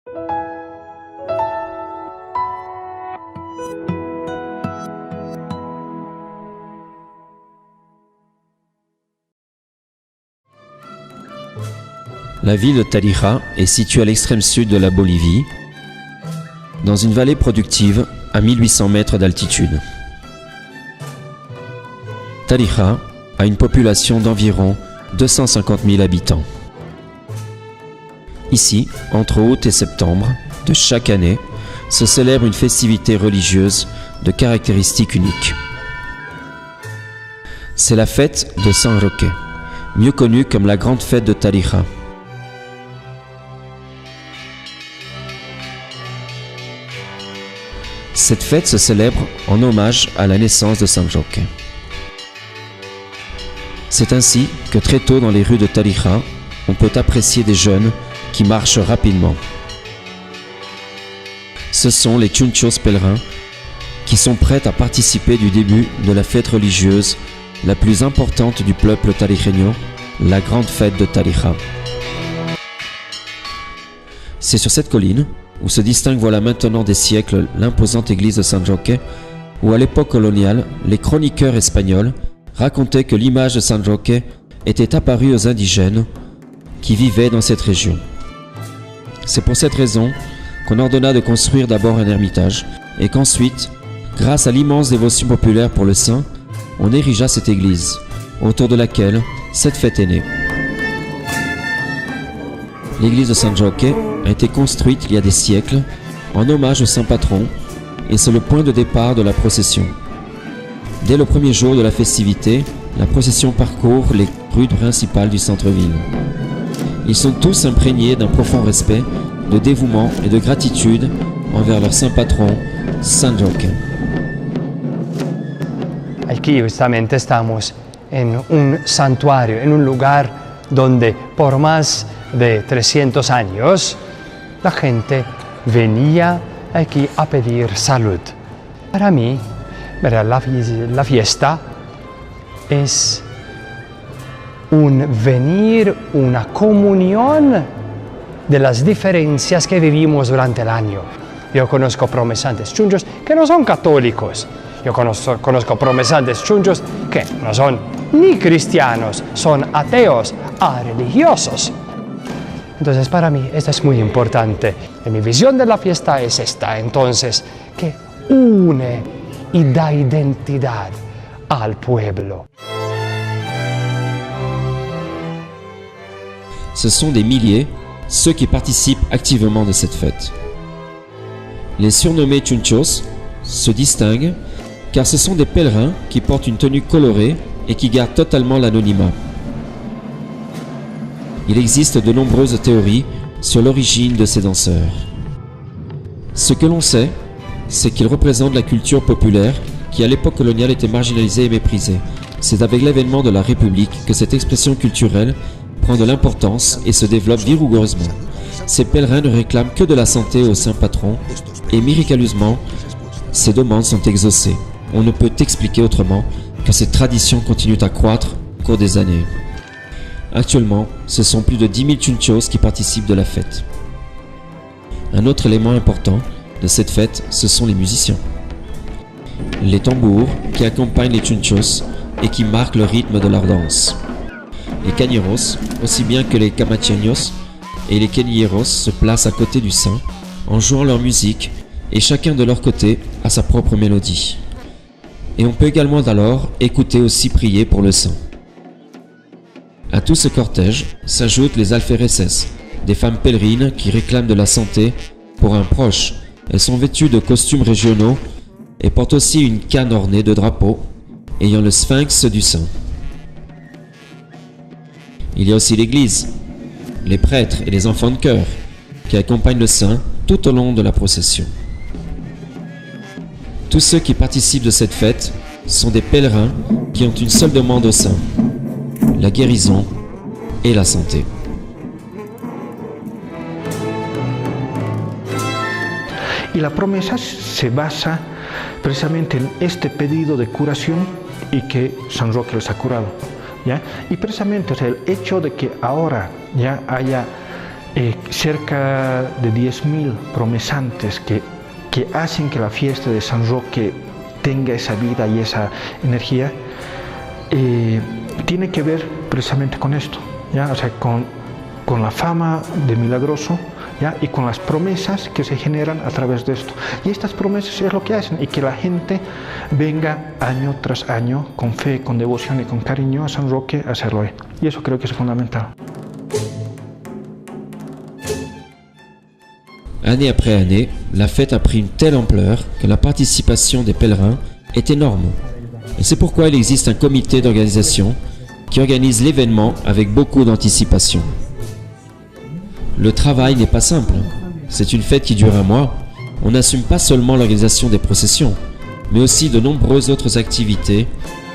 La ville de Tarija est située à l'extrême sud de la Bolivie, dans une vallée productive à 1800 mètres d'altitude. Tarija a une population d'environ 250 000 habitants. Ici, entre août et septembre de chaque année, se célèbre une festivité religieuse de caractéristiques uniques. C'est la fête de San Roque, mieux connue comme la grande fête de Tarija. Cette fête se célèbre en hommage à la naissance de San Roque. C'est ainsi que très tôt dans les rues de Tarija, on peut apprécier des jeunes qui marchent rapidement. Ce sont les chunchos pèlerins qui sont prêts à participer du début de la fête religieuse la plus importante du peuple tarijeño, la grande fête de Tarija. C'est sur cette colline, où se distingue voilà maintenant des siècles l'imposante église de San Roque, où à l'époque coloniale, les chroniqueurs espagnols racontaient que l'image de San Roque était apparue aux indigènes qui vivaient dans cette région. C'est pour cette raison qu'on ordonna de construire d'abord un ermitage et qu'ensuite, grâce à l'immense dévotion populaire pour le saint, on érigea cette église, autour de laquelle cette fête est née. L'église de San Roque a été construite il y a des siècles en hommage au saint patron et c'est le point de départ de la procession. Dès le premier jour de la festivité, la procession parcourt les rues principales du centre-ville. Ils sont tous imprégnés d'un profond respect, de dévouement et de gratitude envers leur saint patron, San Roque. Aquí justamente estamos en un santuario, en un lugar donde por más de 300 años la gente venía aquí a pedir salud. Para mí, la fiesta es un venir, una comunión de las diferencias que vivimos durante el año. Yo conozco promesantes chunchos que no son católicos. Yo conozco promesantes chunchos que no son ni cristianos, son ateos, religiosos. Entonces para mí esto es muy importante. Y mi visión de la fiesta es esta, entonces, que une y da identidad al pueblo. Ce sont des milliers, ceux qui participent activement de cette fête. Les surnommés chunchos se distinguent car ce sont des pèlerins qui portent une tenue colorée et qui gardent totalement l'anonymat. Il existe de nombreuses théories sur l'origine de ces danseurs. Ce que l'on sait, c'est qu'ils représentent la culture populaire qui à l'époque coloniale était marginalisée et méprisée. C'est avec l'avènement de la République que cette expression culturelle prend de l'importance et se développe vigoureusement. Ces pèlerins ne réclament que de la santé au saint patron et miraculeusement, ces demandes sont exaucées. On ne peut expliquer autrement que cette tradition continue à croître au cours des années. Actuellement, ce sont plus de 10 000 chunchos qui participent de la fête. Un autre élément important de cette fête, ce sont les musiciens. Les tambours qui accompagnent les chunchos et qui marquent le rythme de leur danse. Les cañeros, aussi bien que les camacheños et les quenilleros se placent à côté du saint en jouant leur musique et chacun de leur côté a sa propre mélodie. Et on peut également alors écouter aussi prier pour le saint. À tout ce cortège s'ajoutent les alféreces, des femmes pèlerines qui réclament de la santé pour un proche. Elles sont vêtues de costumes régionaux et portent aussi une canne ornée de drapeaux ayant le sphinx du saint. Il y a aussi l'église, les prêtres et les enfants de chœur qui accompagnent le saint tout au long de la procession. Tous ceux qui participent de cette fête sont des pèlerins qui ont une seule demande au saint, la guérison et la santé. Y la promesa se basa precisamente en este pedido de curación y que San Roque los ha curado, ¿ya? Y precisamente, o sea, el hecho de que ahora ya haya cerca de 10.000 promesantes que hacen que la fiesta de San Roque tenga esa vida y esa energía, tiene que ver precisamente con esto, ¿ya? O sea, con la fama de milagroso, ¿ya? Y con las promesas que se generan a través de esto. Y estas promesas es lo que hacen, y que la gente venga año tras año con fe, con devoción y con cariño a San Roque a hacerlo. Y eso creo que es fundamental. Année après année, la fête a pris une telle ampleur que la participation des pèlerins est énorme. Et c'est pourquoi il existe un comité d'organisation qui organise l'événement avec beaucoup d'anticipation. Le travail n'est pas simple. C'est une fête qui dure un mois. On n'assume pas seulement l'organisation des processions, mais aussi de nombreuses autres activités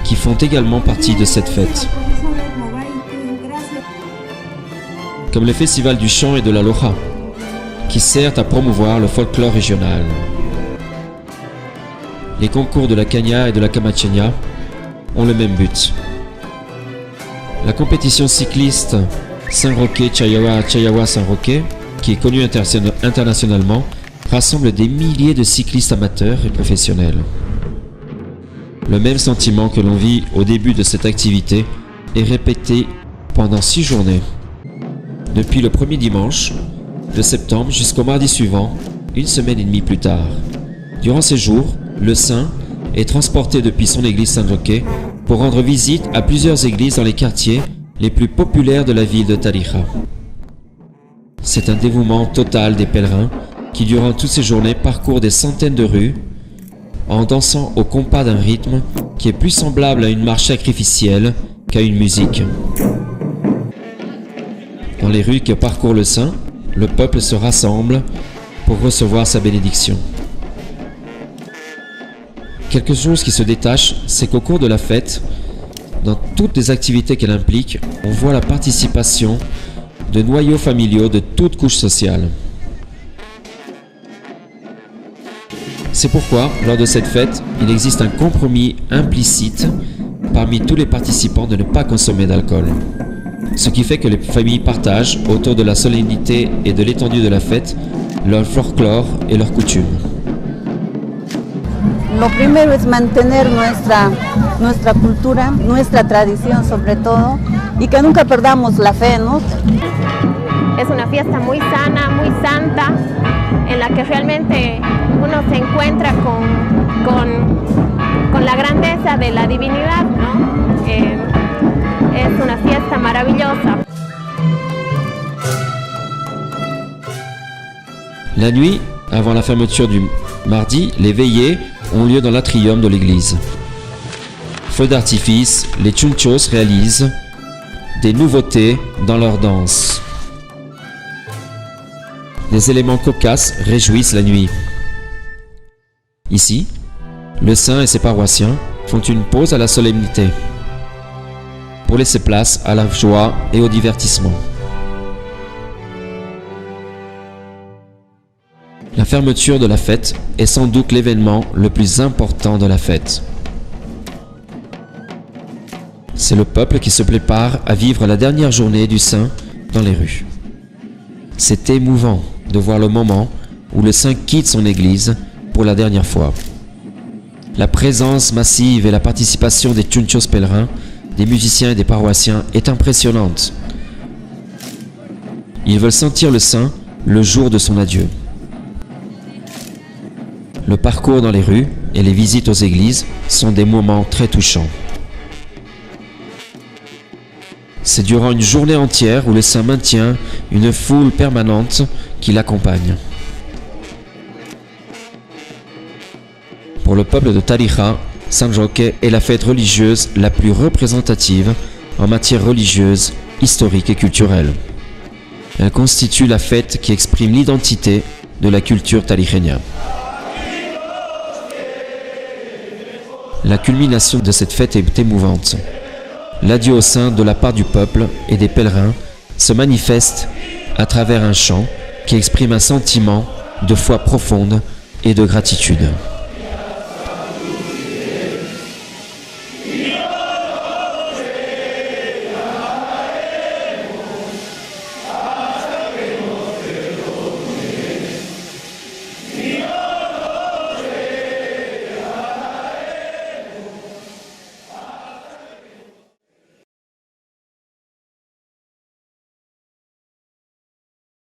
qui font également partie de cette fête. Comme le festival du chant et de la loja, qui sert à promouvoir le folklore régional. Les concours de la caña et de la camacheña ont le même but. La compétition cycliste San Roque Chayawa San Roque, qui est connue internationalement, rassemble des milliers de cyclistes amateurs et professionnels. Le même sentiment que l'on vit au début de cette activité est répété pendant 6 journées. Depuis le premier dimanche de septembre jusqu'au mardi suivant, 1 semaine et demie plus tard. Durant ces jours, le saint est transporté depuis son église San Roque pour rendre visite à plusieurs églises dans les quartiers les plus populaires de la ville de Tarija. C'est un dévouement total des pèlerins qui, durant toutes ces journées, parcourent des centaines de rues en dansant au compas d'un rythme qui est plus semblable à une marche sacrificielle qu'à une musique. Dans les rues que parcourt le saint, le peuple se rassemble pour recevoir sa bénédiction. Quelque chose qui se détache, c'est qu'au cours de la fête, dans toutes les activités qu'elle implique, on voit la participation de noyaux familiaux de toutes couches sociales. C'est pourquoi, lors de cette fête, il existe un compromis implicite parmi tous les participants de ne pas consommer d'alcool. Ce qui fait que les familles partagent, autour de la solennité et de l'étendue de la fête, leur folklore et leurs coutumes. Lo primero es mantener nuestra cultura, nuestra tradición sobre todo, y que nunca perdamos la fe, ¿no? Es una fiesta muy sana, muy santa, en la que realmente uno se encuentra con la grandeza de la divinidad, ¿no? Es una fiesta maravillosa. La nuit, avant la fermeture du mardi, les veillées ont lieu dans l'atrium de l'église. Feu d'artifice, les chunchos réalisent des nouveautés dans leur danse. Des éléments cocasses réjouissent la nuit. Ici, le saint et ses paroissiens font une pause à la solennité pour laisser place à la joie et au divertissement. La fermeture de la fête est sans doute l'événement le plus important de la fête. C'est le peuple qui se prépare à vivre la dernière journée du saint dans les rues. C'est émouvant de voir le moment où le saint quitte son église pour la dernière fois. La présence massive et la participation des chunchos pèlerins, des musiciens et des paroissiens est impressionnante. Ils veulent sentir le saint le jour de son adieu. Le parcours dans les rues et les visites aux églises sont des moments très touchants. C'est durant une journée entière où le saint maintient une foule permanente qui l'accompagne. Pour le peuple de Tarija, San Roque est la fête religieuse la plus représentative en matière religieuse, historique et culturelle. Elle constitue la fête qui exprime l'identité de la culture tarijeña. La culmination de cette fête est émouvante. L'adieu au saint de la part du peuple et des pèlerins se manifeste à travers un chant qui exprime un sentiment de foi profonde et de gratitude.